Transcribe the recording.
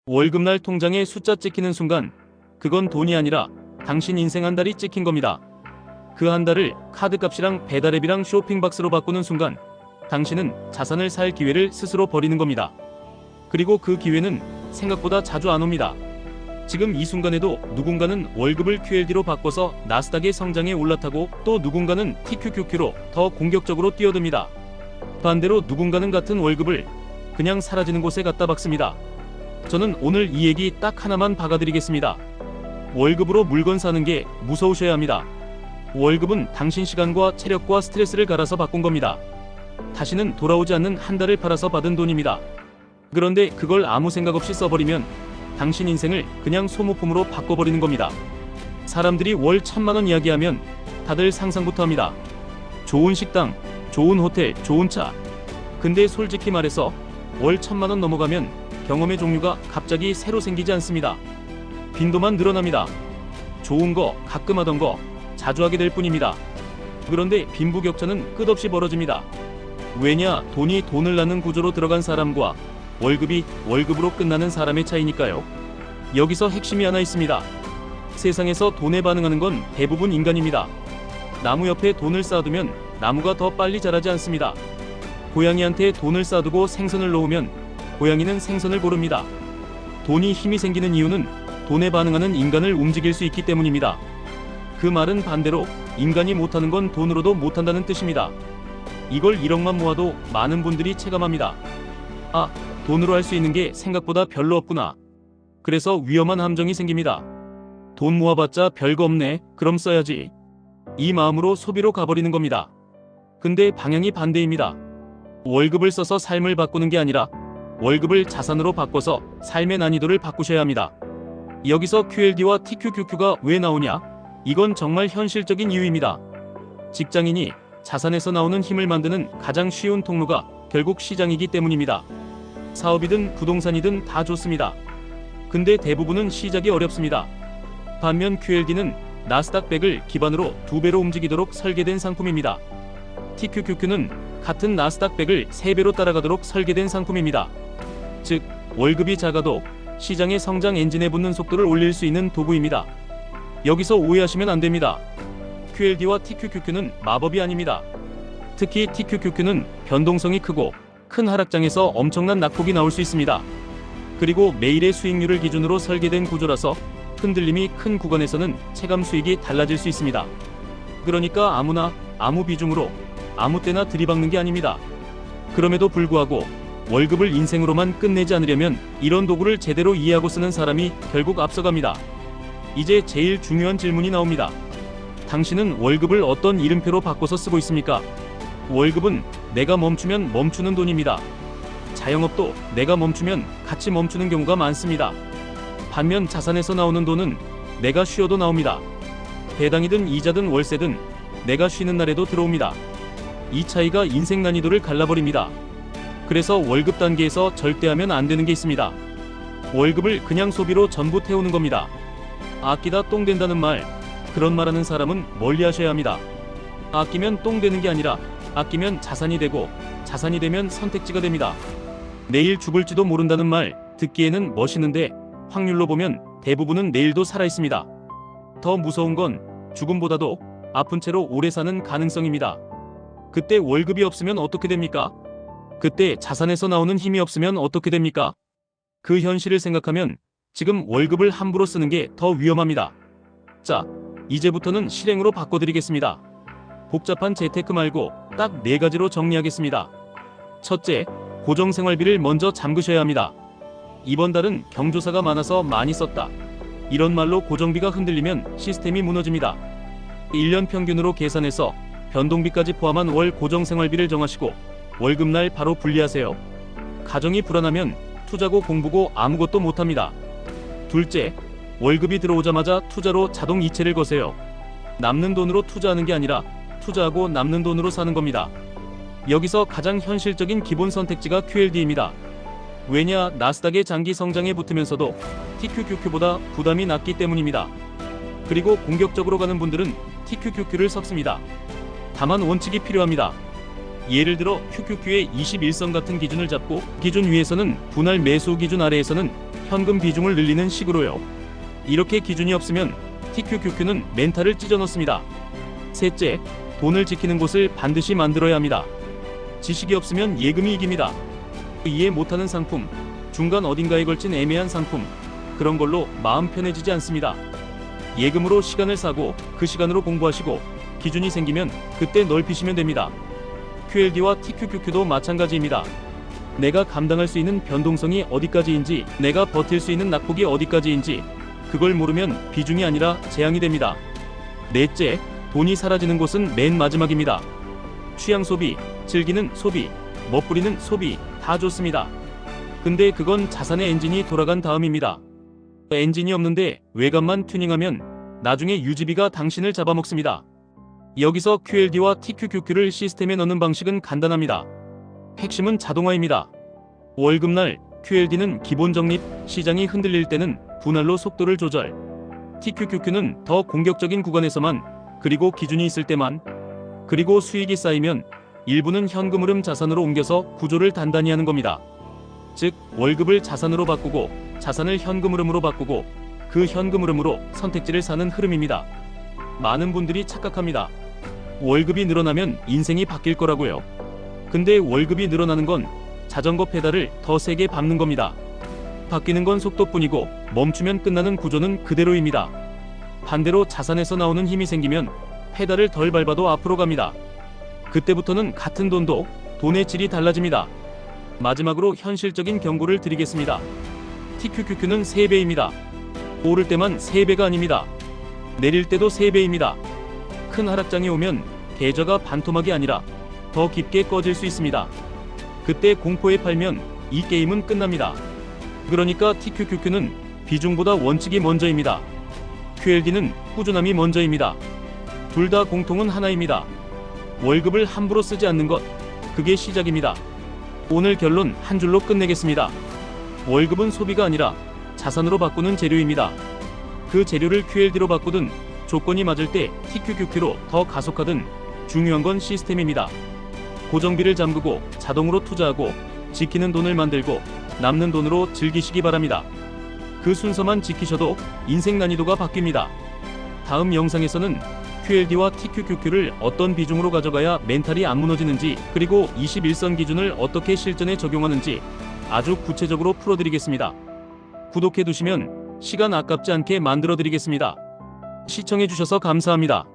월급날 통장에 숫자 찍히는 순간 그건 돈이 아니라 당신 인생 한 달이 찍힌 겁니다. 그 한 달을 카드값이랑 배달앱이랑 쇼핑박스로 바꾸는 순간 당신은 자산을 살 기회를 스스로 버리는 겁니다. 그리고 그 기회는 생각보다 자주 안 옵니다. 지금 이 순간에도 누군가는 월급을 QLD로 바꿔서 나스닥의 성장에 올라타고 또 누군가는 TQQQ로 더 공격적으로 뛰어듭니다. 반대로 누군가는 같은 월급을 그냥 사라지는 곳에 갖다 박습니다. 저는 오늘 이 얘기 딱 하나만 박아드리겠습니다. 월급으로 물건 사는 게 무서우셔야 합니다. 월급은 당신 시간과 체력과 스트레스를 갈아서 바꾼 겁니다. 다시는 돌아오지 않는 한 달을 팔아서 받은 돈입니다. 그런데 그걸 아무 생각 없이 써버리면 당신 인생을 그냥 소모품으로 바꿔버리는 겁니다. 사람들이 월 1000만원 이야기하면 다들 상상부터 합니다. 좋은 식당, 좋은 호텔, 좋은 차. 근데 솔직히 말해서 월 1000만원 넘어가면 경험의 종류가 갑자기 새로 생기지 않습니다. 빈도만 늘어납니다. 좋은 거, 가끔 하던 거, 자주 하게 될 뿐입니다. 그런데 빈부격차는 끝없이 벌어집니다. 왜냐, 돈이 돈을 낳는 구조로 들어간 사람과 월급이 월급으로 끝나는 사람의 차이니까요. 여기서 핵심이 하나 있습니다. 세상에서 돈에 반응하는 건 대부분 인간입니다. 나무 옆에 돈을 쌓아두면 나무가 더 빨리 자라지 않습니다. 고양이한테 돈을 쌓아두고 생선을 놓으면 고양이는 생선을 고릅니다. 돈이 힘이 생기는 이유는 돈에 반응하는 인간을 움직일 수 있기 때문입니다. 그 말은 반대로 인간이 못하는 건 돈으로도 못한다는 뜻입니다. 이걸 1억만 모아도 많은 분들이 체감합니다. 아, 돈으로 할 수 있는 게 생각보다 별로 없구나. 그래서 위험한 함정이 생깁니다. 돈 모아봤자 별거 없네, 그럼 써야지. 이 마음으로 소비로 가버리는 겁니다. 근데 방향이 반대입니다. 월급을 써서 삶을 바꾸는 게 아니라 월급을 자산으로 바꿔서 삶의 난이도를 바꾸셔야 합니다. 여기서 QLD와 TQQQ가 왜 나오냐? 이건 정말 현실적인 이유입니다. 직장인이 자산에서 나오는 힘을 만드는 가장 쉬운 통로가 결국 시장이기 때문입니다. 사업이든 부동산이든 다 좋습니다. 근데 대부분은 시작이 어렵습니다. 반면 QLD는 나스닥 100을 기반으로 2배로 움직이도록 설계된 상품입니다. TQQQ는 같은 나스닥 100을 3배로 따라가도록 설계된 상품입니다. 즉, 월급이 작아도 시장의 성장 엔진에 붙는 속도를 올릴 수 있는 도구입니다. 여기서 오해하시면 안 됩니다. QLD와 TQQQ는 마법이 아닙니다. 특히 TQQQ는 변동성이 크고 큰 하락장에서 엄청난 낙폭이 나올 수 있습니다. 그리고 매일의 수익률을 기준으로 설계된 구조라서 흔들림이 큰 구간에서는 체감 수익이 달라질 수 있습니다. 그러니까 아무나 아무 비중으로 아무 때나 들이박는 게 아닙니다. 그럼에도 불구하고 월급을 인생으로만 끝내지 않으려면 이런 도구를 제대로 이해하고 쓰는 사람이 결국 앞서갑니다. 이제 제일 중요한 질문이 나옵니다. 당신은 월급을 어떤 이름표로 바꿔서 쓰고 있습니까? 월급은 내가 멈추면 멈추는 돈입니다. 자영업도 내가 멈추면 같이 멈추는 경우가 많습니다. 반면 자산에서 나오는 돈은 내가 쉬어도 나옵니다. 배당이든 이자든 월세든 내가 쉬는 날에도 들어옵니다. 이 차이가 인생 난이도를 갈라버립니다. 그래서 월급 단계에서 절대 하면 안 되는 게 있습니다. 월급을 그냥 소비로 전부 태우는 겁니다. 아끼다 똥 된다는 말, 그런 말하는 사람은 멀리 하셔야 합니다. 아끼면 똥 되는 게 아니라 아끼면 자산이 되고 자산이 되면 선택지가 됩니다. 내일 죽을지도 모른다는 말 듣기에는 멋있는데 확률로 보면 대부분은 내일도 살아있습니다. 더 무서운 건 죽음보다도 아픈 채로 오래 사는 가능성입니다. 그때 월급이 없으면 어떻게 됩니까? 그때 자산에서 나오는 힘이 없으면 어떻게 됩니까? 그 현실을 생각하면 지금 월급을 함부로 쓰는 게 더 위험합니다. 자, 이제부터는 실행으로 바꿔드리겠습니다. 복잡한 재테크 말고 딱 4가지로 정리하겠습니다. 첫째, 고정생활비를 먼저 잠그셔야 합니다. 이번 달은 경조사가 많아서 많이 썼다. 이런 말로 고정비가 흔들리면 시스템이 무너집니다. 1년 평균으로 계산해서 변동비까지 포함한 월 고정생활비를 정하시고 월급날 바로 분리하세요. 가정이 불안하면 투자고 공부고 아무것도 못합니다. 둘째, 월급이 들어오자마자 투자로 자동 이체를 거세요. 남는 돈으로 투자하는 게 아니라 투자하고 남는 돈으로 사는 겁니다. 여기서 가장 현실적인 기본 선택지가 QLD입니다. 왜냐, 나스닥의 장기 성장에 붙으면서도 TQQQ보다 부담이 낮기 때문입니다. 그리고 공격적으로 가는 분들은 TQQQ를 섞습니다. 다만 원칙이 필요합니다. 예를 들어 QQQ의 21선 같은 기준을 잡고 기준 위에서는 분할 매수 기준 아래에서는 현금 비중을 늘리는 식으로요. 이렇게 기준이 없으면 TQQQ는 멘탈을 찢어 넣습니다. 셋째, 돈을 지키는 곳을 반드시 만들어야 합니다. 지식이 없으면 예금이 이깁니다. 이해 못하는 상품, 중간 어딘가에 걸친 애매한 상품, 그런 걸로 마음 편해지지 않습니다. 예금으로 시간을 사고 그 시간으로 공부하시고 기준이 생기면 그때 넓히시면 됩니다. QLD와 TQQQ도 마찬가지입니다. 내가 감당할 수 있는 변동성이 어디까지인지, 내가 버틸 수 있는 낙폭이 어디까지인지 그걸 모르면 비중이 아니라 재앙이 됩니다. 넷째, 돈이 사라지는 곳은 맨 마지막입니다. 취향 소비, 즐기는 소비, 멋부리는 소비 다 좋습니다. 근데 그건 자산의 엔진이 돌아간 다음입니다. 엔진이 없는데 외관만 튜닝하면 나중에 유지비가 당신을 잡아먹습니다. 여기서 QLD와 TQQQ를 시스템에 넣는 방식은 간단합니다. 핵심은 자동화입니다. 월급날 QLD는 기본 적립, 시장이 흔들릴 때는 분할로 속도를 조절. TQQQ는 더 공격적인 구간에서만, 그리고 기준이 있을 때만, 그리고 수익이 쌓이면 일부는 현금 흐름 자산으로 옮겨서 구조를 단단히 하는 겁니다. 즉, 월급을 자산으로 바꾸고 자산을 현금 흐름으로 바꾸고 그 현금 흐름으로 선택지를 사는 흐름입니다. 많은 분들이 착각합니다. 월급이 늘어나면 인생이 바뀔 거라고요. 근데 월급이 늘어나는 건 자전거 페달을 더 세게 밟는 겁니다. 바뀌는 건 속도뿐이고 멈추면 끝나는 구조는 그대로입니다. 반대로 자산에서 나오는 힘이 생기면 페달을 덜 밟아도 앞으로 갑니다. 그때부터는 같은 돈도 돈의 질이 달라집니다. 마지막으로 현실적인 경고를 드리겠습니다. TQQQ는 3배입니다. 오를 때만 3배가 아닙니다. 내릴 때도 3배입니다. 큰 하락장이 오면 계좌가 반토막이 아니라 더 깊게 꺼질 수 있습니다. 그때 공포에 팔면 이 게임은 끝납니다. 그러니까 TQQQ는 비중보다 원칙이 먼저입니다. QLD는 꾸준함이 먼저입니다. 둘 다 공통은 하나입니다. 월급을 함부로 쓰지 않는 것, 그게 시작입니다. 오늘 결론 한 줄로 끝내겠습니다. 월급은 소비가 아니라 자산으로 바꾸는 재료입니다. 그 재료를 QLD로 바꾸든 조건이 맞을 때 TQQQ로 더 가속하든 중요한 건 시스템입니다. 고정비를 잠그고 자동으로 투자하고 지키는 돈을 만들고 남는 돈으로 즐기시기 바랍니다. 그 순서만 지키셔도 인생 난이도가 바뀝니다. 다음 영상에서는 QLD와 TQQQ를 어떤 비중으로 가져가야 멘탈이 안 무너지는지, 그리고 21선 기준을 어떻게 실전에 적용하는지 아주 구체적으로 풀어드리겠습니다. 구독해두시면 시간 아깝지 않게 만들어드리겠습니다. 시청해주셔서 감사합니다.